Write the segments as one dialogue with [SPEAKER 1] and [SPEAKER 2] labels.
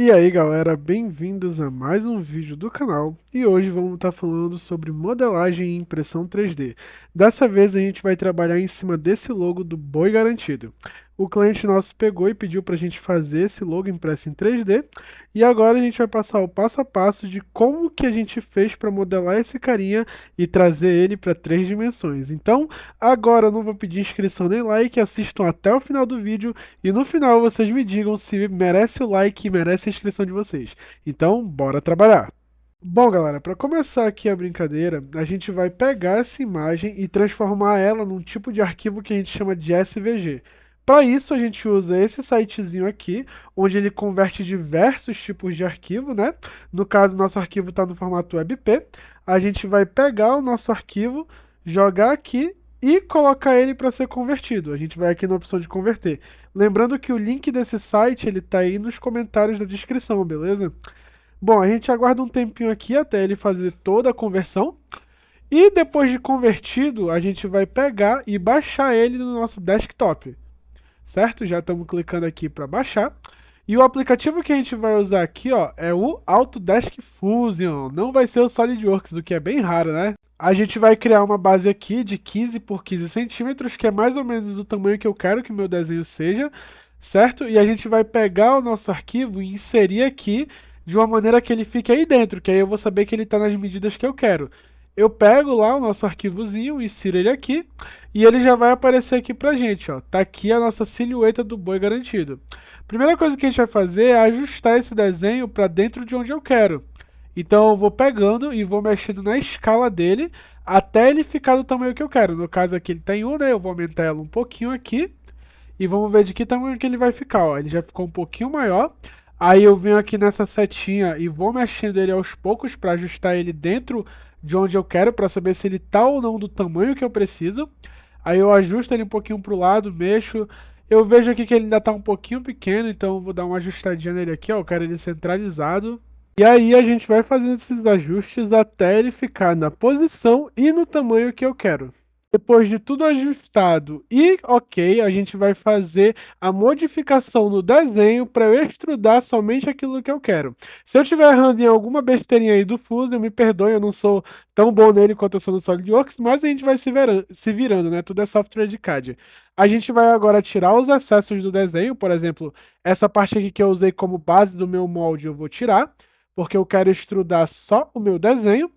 [SPEAKER 1] E aí galera, bem-vindos a mais um vídeo do canal e hoje vamos estar falando sobre modelagem e impressão 3D. Dessa vez a gente vai trabalhar em cima desse logo do Boi Garantido. O cliente nosso pegou e pediu para a gente fazer esse logo impresso em 3D e agora a gente vai passar o passo a passo de como que a gente fez para modelar esse carinha e trazer ele para 3 dimensões. Então agora eu não vou pedir inscrição nem like, assistam até o final do vídeo e no final vocês me digam se merece o like e merece a inscrição de vocês. Então, bora trabalhar! Bom, galera, para começar aqui a brincadeira, a gente vai pegar essa imagem e transformar ela num tipo de arquivo que a gente chama de SVG. Para isso, a gente usa esse sitezinho aqui, onde ele converte diversos tipos de arquivo, né? No caso, nosso arquivo está no formato WebP. A gente vai pegar o nosso arquivo, jogar aqui e colocar ele para ser convertido. A gente vai aqui na opção de converter. Lembrando que o link desse site ele tá aí nos comentários da descrição, beleza? Bom, a gente aguarda um tempinho aqui até ele fazer toda a conversão. E depois de convertido, a gente vai pegar e baixar ele no nosso desktop. Certo? Já estamos clicando aqui para baixar. E o aplicativo que a gente vai usar aqui, ó, é o Autodesk Fusion. Não vai ser o SolidWorks, o que é bem raro, né? A gente vai criar uma base aqui de 15 por 15 centímetros, que é mais ou menos o tamanho que eu quero que meu desenho seja, certo? E a gente vai pegar o nosso arquivo e inserir aqui de uma maneira que ele fique aí dentro, que aí eu vou saber que ele está nas medidas que eu quero. Eu pego lá o nosso arquivozinho, insiro ele aqui, e ele já vai aparecer aqui pra gente, ó. Tá aqui a nossa silhueta do boi garantido. Primeira coisa que a gente vai fazer é ajustar esse desenho para dentro de onde eu quero. Então eu vou pegando e vou mexendo na escala dele até ele ficar do tamanho que eu quero. No caso aqui ele tem 1, né? Eu vou aumentar ela um pouquinho aqui e vamos ver de que tamanho que ele vai ficar. Ó. Ele já ficou um pouquinho maior. Aí eu venho aqui nessa setinha e vou mexendo ele aos poucos para ajustar ele dentro de onde eu quero, para saber se ele está ou não do tamanho que eu preciso. Aí eu ajusto ele um pouquinho para o lado, mexo. Eu vejo aqui que ele ainda está um pouquinho pequeno, então eu vou dar uma ajustadinha nele aqui, ó. Eu quero ele centralizado. E aí a gente vai fazendo esses ajustes até ele ficar na posição e no tamanho que eu quero. Depois de tudo ajustado e ok, a gente vai fazer a modificação no desenho para eu extrudar somente aquilo que eu quero. Se eu estiver errando em alguma besteirinha aí do Fusion, me perdoe, eu não sou tão bom nele quanto eu sou no SolidWorks, mas a gente vai se virando, né? Tudo é software de CAD. A gente vai agora tirar os excessos do desenho, por exemplo, essa parte aqui que eu usei como base do meu molde eu vou tirar, porque eu quero extrudar só o meu desenho.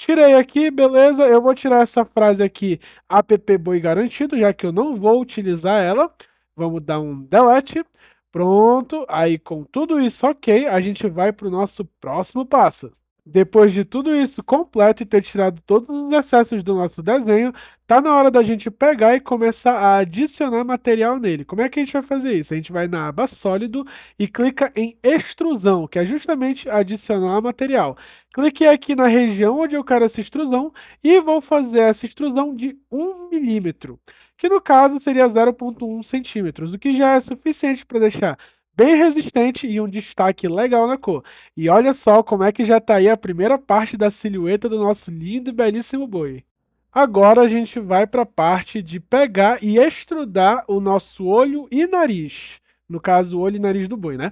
[SPEAKER 1] Tirei aqui, beleza, eu vou tirar essa frase aqui, app boi garantido, já que eu não vou utilizar ela. Vamos dar um delete. Pronto, aí com tudo isso ok, a gente vai para o nosso próximo passo. Depois de tudo isso completo e ter tirado todos os excessos do nosso desenho, tá na hora da gente pegar e começar a adicionar material nele. Como é que a gente vai fazer isso? A gente vai na aba sólido e clica em extrusão, que é justamente adicionar material. Cliquei aqui na região onde eu quero essa extrusão e vou fazer essa extrusão de 1 milímetro, que no caso seria 0,1 centímetros, o que já é suficiente para deixar bem resistente e um destaque legal na cor. E olha só como é que já está aí a primeira parte da silhueta do nosso lindo e belíssimo boi. Agora a gente vai para a parte de pegar e extrudar o nosso olho e nariz. No caso, o olho e nariz do boi, né?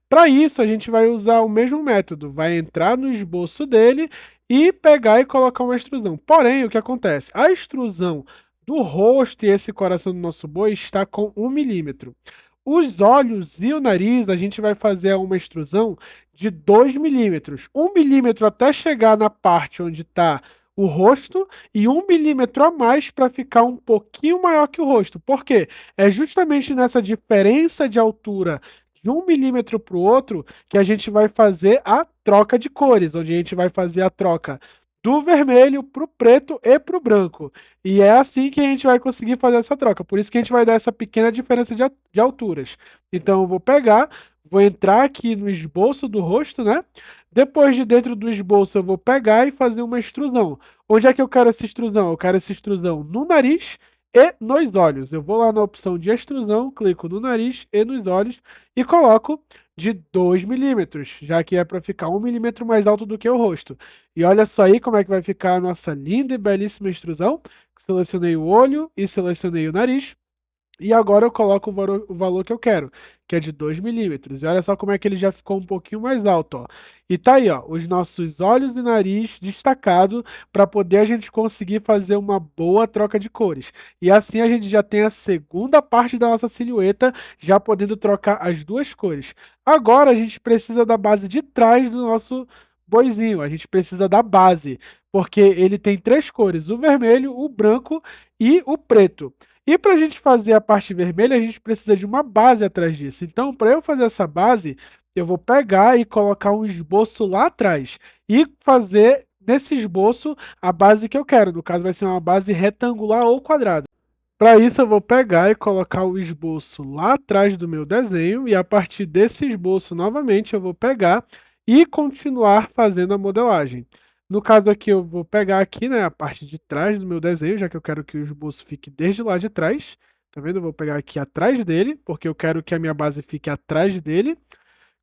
[SPEAKER 1] Para isso, a gente vai usar o mesmo método. Vai entrar no esboço dele e pegar e colocar uma extrusão. Porém, o que acontece? A extrusão do rosto e esse coração do nosso boi está com 1 milímetro. Os olhos e o nariz, a gente vai fazer uma extrusão de 2 milímetros. 1 milímetro até chegar na parte onde está o rosto e 1 milímetro a mais para ficar um pouquinho maior que o rosto. Por quê? É justamente nessa diferença de altura de 1 milímetro para o outro que a gente vai fazer a troca de cores, onde a gente vai fazer a troca do vermelho para o preto e para o branco. E é assim que a gente vai conseguir fazer essa troca. Por isso que a gente vai dar essa pequena diferença de alturas. Então eu vou pegar, vou entrar aqui no esboço do rosto, né? Depois de dentro do esboço eu vou pegar e fazer uma extrusão. Onde é que eu quero essa extrusão? Eu quero essa extrusão no nariz e nos olhos. Eu vou lá na opção de extrusão, clico no nariz e nos olhos e coloco de 2 milímetros, já que é para ficar 1 milímetro mais alto do que o rosto. E olha só aí como é que vai ficar a nossa linda e belíssima extrusão. Selecionei o olho e selecionei o nariz. E agora eu coloco o valor que eu quero, que é de 2 milímetros. E olha só como é que ele já ficou um pouquinho mais alto, ó. E tá aí, ó, os nossos olhos e nariz destacado para poder a gente conseguir fazer uma boa troca de cores. E assim a gente já tem a segunda parte da nossa silhueta, já podendo trocar as duas cores. Agora a gente precisa da base de trás do nosso boizinho. A gente precisa da base, porque ele tem três cores: o vermelho, o branco e o preto. E para a gente fazer a parte vermelha, a gente precisa de uma base atrás disso. Então, para eu fazer essa base, eu vou pegar e colocar um esboço lá atrás e fazer nesse esboço a base que eu quero. No caso, vai ser uma base retangular ou quadrada. Para isso, eu vou pegar e colocar o esboço lá atrás do meu desenho, e a partir desse esboço, novamente, eu vou pegar e continuar fazendo a modelagem. No caso aqui, eu vou pegar aqui, né, a parte de trás do meu desenho, já que eu quero que o esboço fique desde lá de trás. Tá vendo? Eu vou pegar aqui atrás dele, porque eu quero que a minha base fique atrás dele.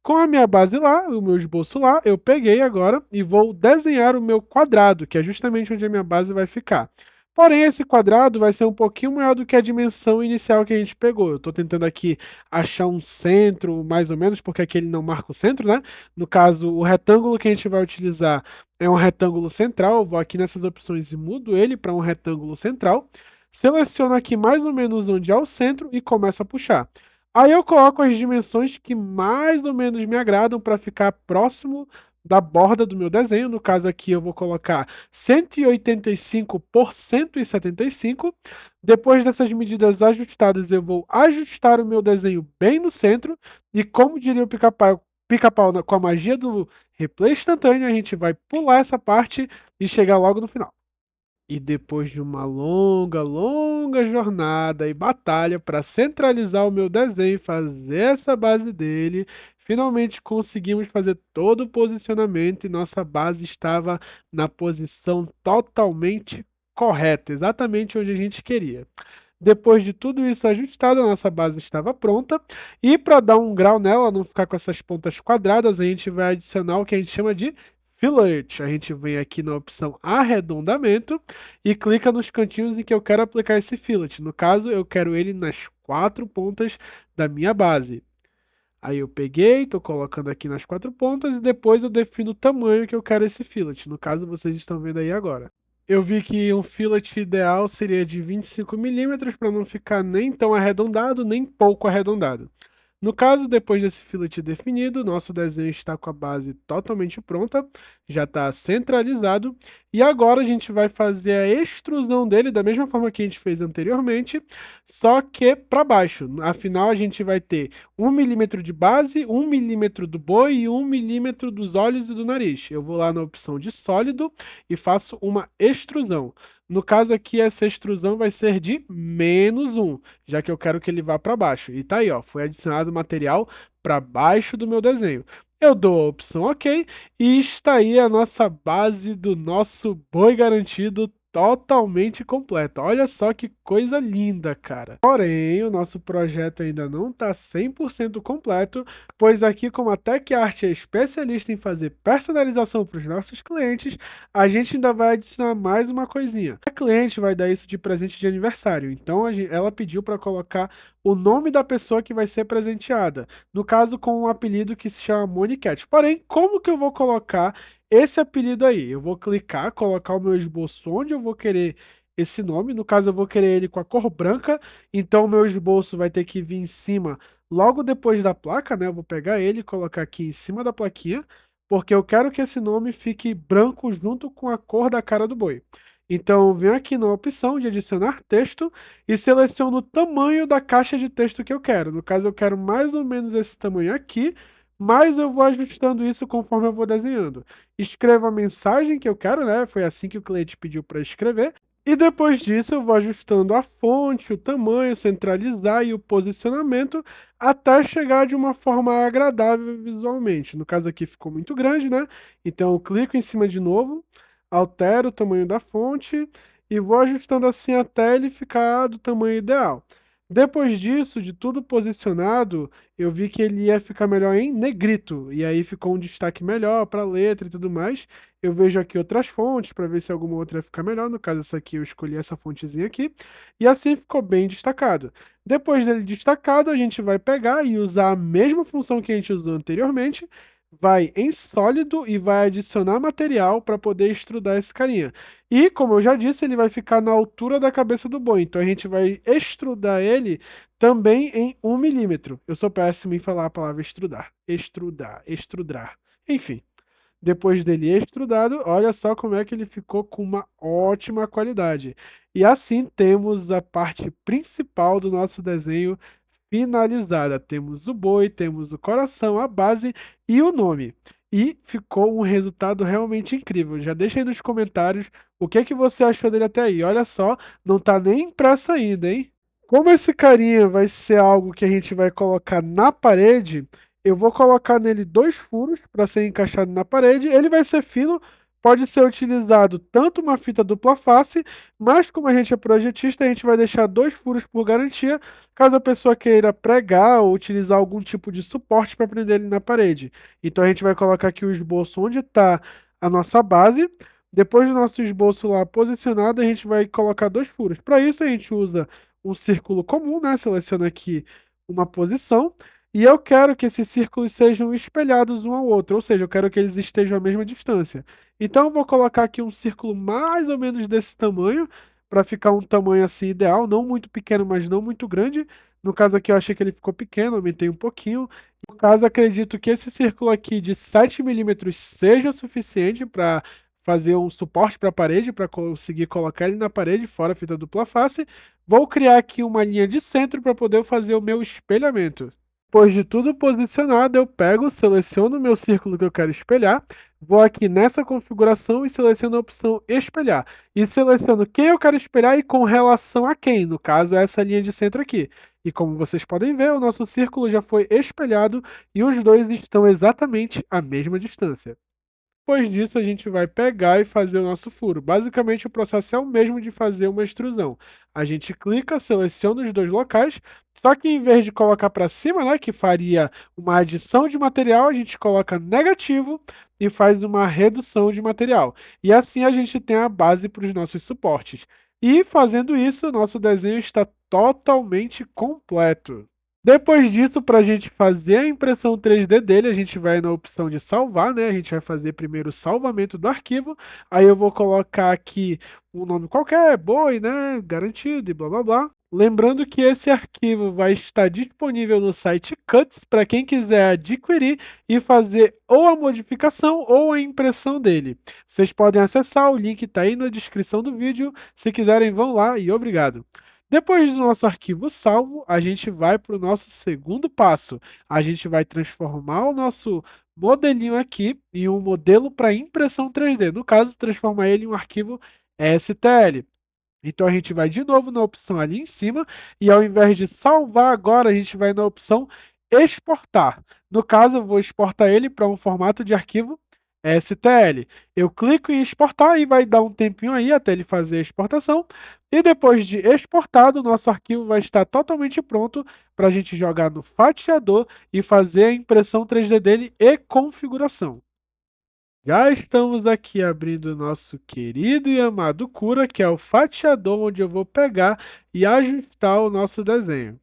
[SPEAKER 1] Com a minha base lá, o meu esboço lá, eu peguei agora e vou desenhar o meu quadrado, que é justamente onde a minha base vai ficar. Porém, esse quadrado vai ser um pouquinho maior do que a dimensão inicial que a gente pegou. Eu estou tentando aqui achar um centro, mais ou menos, porque aqui ele não marca o centro, né? No caso, o retângulo que a gente vai utilizar é um retângulo central. Eu vou aqui nessas opções e mudo ele para um retângulo central. Seleciono aqui mais ou menos onde é o centro e começo a puxar. Aí eu coloco as dimensões que mais ou menos me agradam para ficar próximo da borda do meu desenho. No caso aqui eu vou colocar 185 por 175. Depois dessas medidas ajustadas, eu vou ajustar o meu desenho bem no centro. E como diria o pica-pau com a magia do replay instantâneo, a gente vai pular essa parte e chegar logo no final. E depois de uma longa, longa jornada e batalha para centralizar o meu desenho e fazer essa base dele, finalmente conseguimos fazer todo o posicionamento e nossa base estava na posição totalmente correta, exatamente onde a gente queria. Depois de tudo isso ajustado, a nossa base estava pronta. E para dar um grau nela, não ficar com essas pontas quadradas, a gente vai adicionar o que a gente chama de fillet. A gente vem aqui na opção arredondamento e clica nos cantinhos em que eu quero aplicar esse fillet. No caso, eu quero ele nas quatro pontas da minha base. Aí eu peguei, estou colocando aqui nas quatro pontas e depois eu defino o tamanho que eu quero esse fillet. No caso, vocês estão vendo aí agora. Eu vi que um fillet ideal seria de 25 milímetros para não ficar nem tão arredondado, nem pouco arredondado. No caso, depois desse fillet definido, nosso desenho está com a base totalmente pronta, já está centralizado, e agora a gente vai fazer a extrusão dele da mesma forma que a gente fez anteriormente, só que para baixo. Afinal, a gente vai ter 1 milímetro de base, 1 milímetro do boi e 1 milímetro dos olhos e do nariz. Eu vou lá na opção de sólido e faço uma extrusão. No caso aqui, essa extrusão vai ser de -1, já que eu quero que ele vá para baixo. E tá aí, ó, foi adicionado material para baixo do meu desenho. Eu dou a opção OK e está aí a nossa base do nosso boi garantido totalmente completa. Olha só que coisa linda, cara. Porém, o nosso projeto ainda não está 100% completo, pois aqui, como a Tech Art é especialista em fazer personalização para os nossos clientes, a gente ainda vai adicionar mais uma coisinha. A cliente vai dar isso de presente de aniversário, então ela pediu para colocar o nome da pessoa que vai ser presenteada, no caso com um apelido que se chama Monicat. Porém, como que eu vou colocar esse apelido aí? Eu vou clicar, colocar o meu esboço onde eu vou querer esse nome, no caso eu vou querer ele com a cor branca, então o meu esboço vai ter que vir em cima, logo depois da placa, né? Eu vou pegar ele e colocar aqui em cima da plaquinha, porque eu quero que esse nome fique branco junto com a cor da cara do boi. Então, eu venho aqui na opção de adicionar texto e seleciono o tamanho da caixa de texto que eu quero. No caso, eu quero mais ou menos esse tamanho aqui, mas eu vou ajustando isso conforme eu vou desenhando. Escrevo a mensagem que eu quero, né? Foi assim que o cliente pediu para escrever. E depois disso, eu vou ajustando a fonte, o tamanho, centralizar e o posicionamento até chegar de uma forma agradável visualmente. No caso aqui ficou muito grande, né? Então eu clico em cima de novo, altero o tamanho da fonte e vou ajustando assim até ele ficar do tamanho ideal. Depois disso, de tudo posicionado, eu vi que ele ia ficar melhor em negrito, e aí ficou um destaque melhor para a letra e tudo mais. Eu vejo aqui outras fontes para ver se alguma outra ia ficar melhor. No caso, essa aqui eu escolhi essa fontezinha aqui, e assim ficou bem destacado. Depois dele destacado, a gente vai pegar e usar a mesma função que a gente usou anteriormente, vai em sólido e vai adicionar material para poder extrudar esse carinha. E, como eu já disse, ele vai ficar na altura da cabeça do boi. Então a gente vai extrudar ele também em 1 milímetro. Eu sou péssimo em falar a palavra extrudar. Extrudar, extrudar. Enfim, depois dele extrudado, olha só como é que ele ficou com uma ótima qualidade. E assim temos a parte principal do nosso desenho finalizada. Temos o boi, temos o coração, a base e o nome. E ficou um resultado realmente incrível. Já deixa aí nos comentários o que é que você achou dele até aí. Olha só, não tá nem impresso ainda, hein? Como esse carinha vai ser algo que a gente vai colocar na parede, eu vou colocar nele 2 furos para ser encaixado na parede. Ele vai ser fino, pode ser utilizado tanto uma fita dupla face, mas como a gente é projetista, a gente vai deixar 2 furos por garantia, caso a pessoa queira pregar ou utilizar algum tipo de suporte para prender ele na parede. Então a gente vai colocar aqui o esboço onde está a nossa base. Depois do nosso esboço lá posicionado, a gente vai colocar 2 furos. Para isso, a gente usa um círculo comum, né? Seleciona aqui uma posição. E eu quero que esses círculos sejam espelhados um ao outro, ou seja, eu quero que eles estejam à mesma distância. Então, eu vou colocar aqui um círculo mais ou menos desse tamanho, para ficar um tamanho assim ideal, não muito pequeno, mas não muito grande. No caso aqui, eu achei que ele ficou pequeno, aumentei um pouquinho. No caso, acredito que esse círculo aqui de 7 milímetros seja o suficiente para fazer um suporte para a parede, para conseguir colocar ele na parede, fora a fita dupla face. Vou criar aqui uma linha de centro para poder fazer o meu espelhamento. Depois de tudo posicionado, eu pego, seleciono o meu círculo que eu quero espelhar, vou aqui nessa configuração e seleciono a opção espelhar. E seleciono quem eu quero espelhar e com relação a quem, no caso é essa linha de centro aqui. E como vocês podem ver, o nosso círculo já foi espelhado e os dois estão exatamente à mesma distância. Depois disso, a gente vai pegar e fazer o nosso furo. Basicamente, o processo é o mesmo de fazer uma extrusão. A gente clica, seleciona os dois locais, só que em vez de colocar para cima, né, que faria uma adição de material, a gente coloca negativo e faz uma redução de material. E assim a gente tem a base para os nossos suportes. E fazendo isso, o nosso desenho está totalmente completo. Depois disso, para a gente fazer a impressão 3D dele, a gente vai na opção de salvar, né? A gente vai fazer primeiro o salvamento do arquivo. Aí eu vou colocar aqui um nome qualquer, boi, né? Garantido e blá blá blá. Lembrando que esse arquivo vai estar disponível no site Cuts para quem quiser adquirir e fazer ou a modificação ou a impressão dele. Vocês podem acessar, o link está aí na descrição do vídeo. Se quiserem, vão lá e obrigado. Depois do nosso arquivo salvo, a gente vai para o nosso segundo passo. A gente vai transformar o nosso modelinho aqui em um modelo para impressão 3D. No caso, transformar ele em um arquivo STL. Então a gente vai de novo na opção ali em cima e ao invés de salvar agora, a gente vai na opção exportar. No caso, eu vou exportar ele para um formato de arquivo STL. Eu clico em exportar e vai dar um tempinho aí até ele fazer a exportação. E depois de exportado, nosso arquivo vai estar totalmente pronto para a gente jogar no fatiador e fazer a impressão 3D dele e configuração. Já estamos aqui abrindo o nosso querido e amado Cura, que é o fatiador onde eu vou pegar e ajustar o nosso desenho.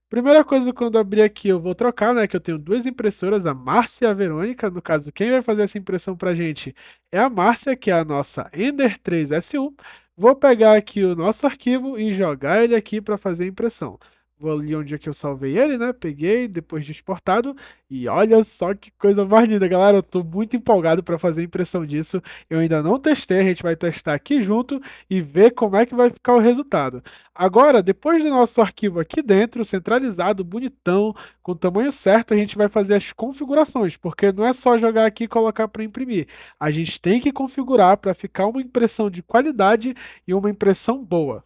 [SPEAKER 1] Primeira coisa, quando abrir aqui, eu vou trocar, né? Que eu tenho 2 impressoras, a Márcia e a Verônica. No caso, quem vai fazer essa impressão pra gente é a Márcia, que é a nossa Ender 3S1. Vou pegar aqui o nosso arquivo e jogar ele aqui para fazer a impressão. Vou ali onde é que eu salvei ele, né? Peguei, depois de exportado. E olha só que coisa mais linda, galera. Eu tô muito empolgado para fazer a impressão disso. Eu ainda não testei, a gente vai testar aqui junto e ver como é que vai ficar o resultado. Agora, depois do nosso arquivo aqui dentro, centralizado, bonitão, com o tamanho certo, a gente vai fazer as configurações, porque não é só jogar aqui e colocar para imprimir. A gente tem que configurar para ficar uma impressão de qualidade e uma impressão boa.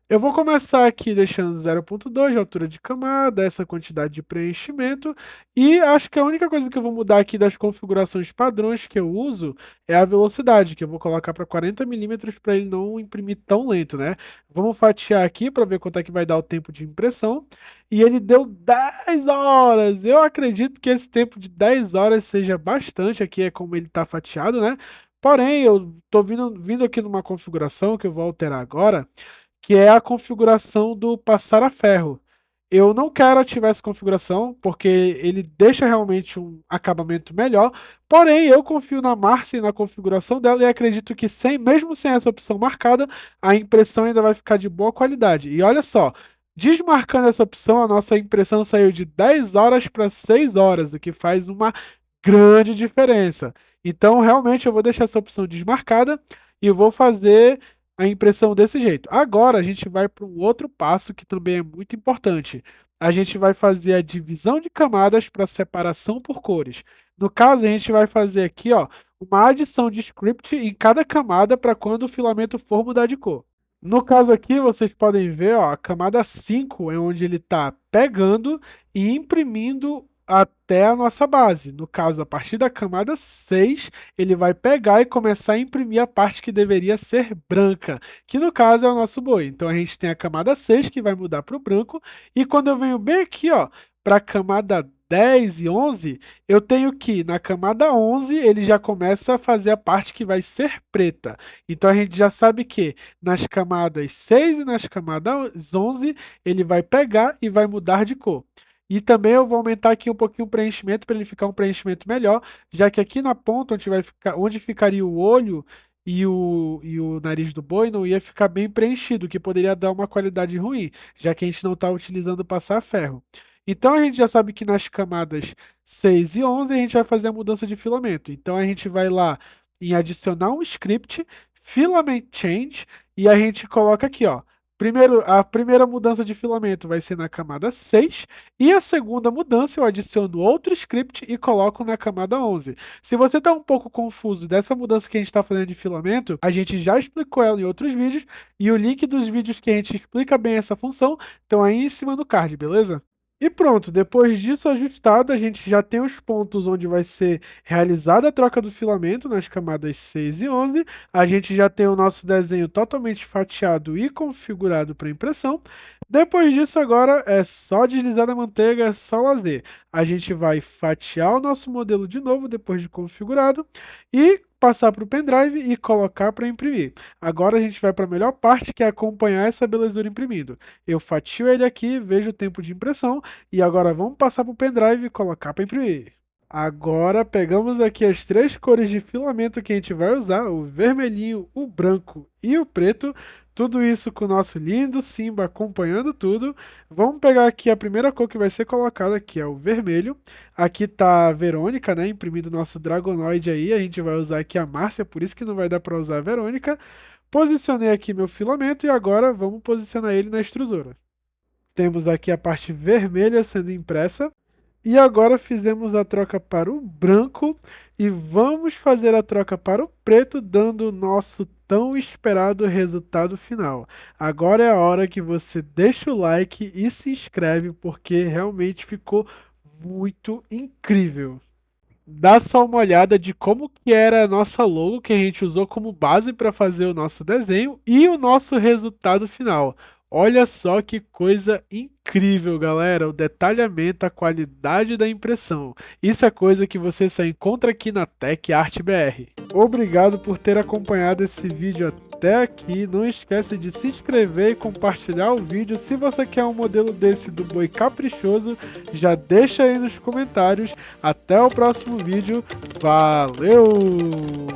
[SPEAKER 1] Eu vou começar aqui deixando 0,2 de altura de camada, essa quantidade de preenchimento, e acho que a única coisa que eu vou mudar aqui das configurações padrões que eu uso é a velocidade, que eu vou colocar para 40 milímetros para ele não imprimir tão lento, né? Vamos fatiar aqui para ver quanto é que vai dar o tempo de impressão, e ele deu 10 horas! Eu acredito que esse tempo de 10 horas seja bastante, aqui é como ele está fatiado, né? Porém, eu estou vindo aqui numa configuração que eu vou alterar agora, que é a configuração do passar a ferro. Eu não quero ativar essa configuração, porque ele deixa realmente um acabamento melhor, porém eu confio na Márcia e na configuração dela e acredito que mesmo sem essa opção marcada, a impressão ainda vai ficar de boa qualidade. E olha só, desmarcando essa opção, a nossa impressão saiu de 10 horas para 6 horas, o que faz uma grande diferença. Então, realmente, eu vou deixar essa opção desmarcada e vou fazer a impressão desse jeito. Agora, a gente vai para um outro passo que também é muito importante. A gente vai fazer a divisão de camadas para separação por cores. No caso, a gente vai fazer aqui, ó, uma adição de script em cada camada para quando o filamento for mudar de cor. No caso aqui, vocês podem ver, ó, a camada 5 é onde ele está pegando e imprimindo até a nossa base. No caso, a partir da camada 6, ele vai pegar e começar a imprimir a parte que deveria ser branca, que no caso é o nosso boi. Então a gente tem a camada 6 que vai mudar para o branco, e quando eu venho bem aqui, ó, para a camada 10 e 11, eu tenho que na camada 11 ele já começa a fazer a parte que vai ser preta. Então a gente já sabe que nas camadas 6 e nas camadas 11 ele vai pegar e vai mudar de cor. E também eu vou aumentar aqui um pouquinho o preenchimento para ele ficar um preenchimento melhor, já que aqui na ponta onde ficaria o olho e o nariz do boi não ia ficar bem preenchido, que poderia dar uma qualidade ruim, já que a gente não está utilizando passar ferro. Então a gente já sabe que nas camadas 6 e 11 a gente vai fazer a mudança de filamento. Então a gente vai lá em adicionar um script, filament change, e a gente coloca aqui, ó. A primeira mudança de filamento vai ser na camada 6 e a segunda mudança eu adiciono outro script e coloco na camada 11. Se você está um pouco confuso dessa mudança que a gente está fazendo de filamento, a gente já explicou ela em outros vídeos e o link dos vídeos que a gente explica bem essa função estão aí em cima do card, beleza? E pronto, depois disso ajustado, a gente já tem os pontos onde vai ser realizada a troca do filamento nas camadas 6 e 11. A gente já tem o nosso desenho totalmente fatiado e configurado para impressão. Depois disso, agora é só deslizar a manteiga, é só lazer. A gente vai fatiar o nosso modelo de novo, depois de configurado, e passar para o pendrive e colocar para imprimir. Agora a gente vai para a melhor parte, que é acompanhar essa belezura imprimindo. Eu fatio ele aqui, vejo o tempo de impressão, e agora vamos passar para o pendrive e colocar para imprimir. Agora pegamos aqui as três cores de filamento que a gente vai usar, o vermelhinho, o branco e o preto. Tudo isso com o nosso lindo Simba acompanhando tudo. Vamos pegar aqui a primeira cor que vai ser colocada, que é o vermelho. Aqui tá a Verônica, né, imprimindo o nosso Dragonoid aí. A gente vai usar aqui a Márcia, por isso que não vai dar para usar a Verônica. Posicionei aqui meu filamento e agora vamos posicionar ele na extrusora. Temos aqui a parte vermelha sendo impressa. E agora fizemos a troca para o branco e vamos fazer a troca para o preto, dando o nosso tão esperado resultado final. Agora é a hora que você deixa o like e se inscreve, porque realmente ficou muito incrível. Dá só uma olhada de como que era a nossa logo que a gente usou como base para fazer o nosso desenho e o nosso resultado final. Olha só que coisa incrível, galera, o detalhamento, a qualidade da impressão. Isso é coisa que você só encontra aqui na Tech Art BR. Obrigado por ter acompanhado esse vídeo até aqui. Não esquece de se inscrever e compartilhar o vídeo. Se você quer um modelo desse do boi caprichoso, já deixa aí nos comentários. Até o próximo vídeo. Valeu!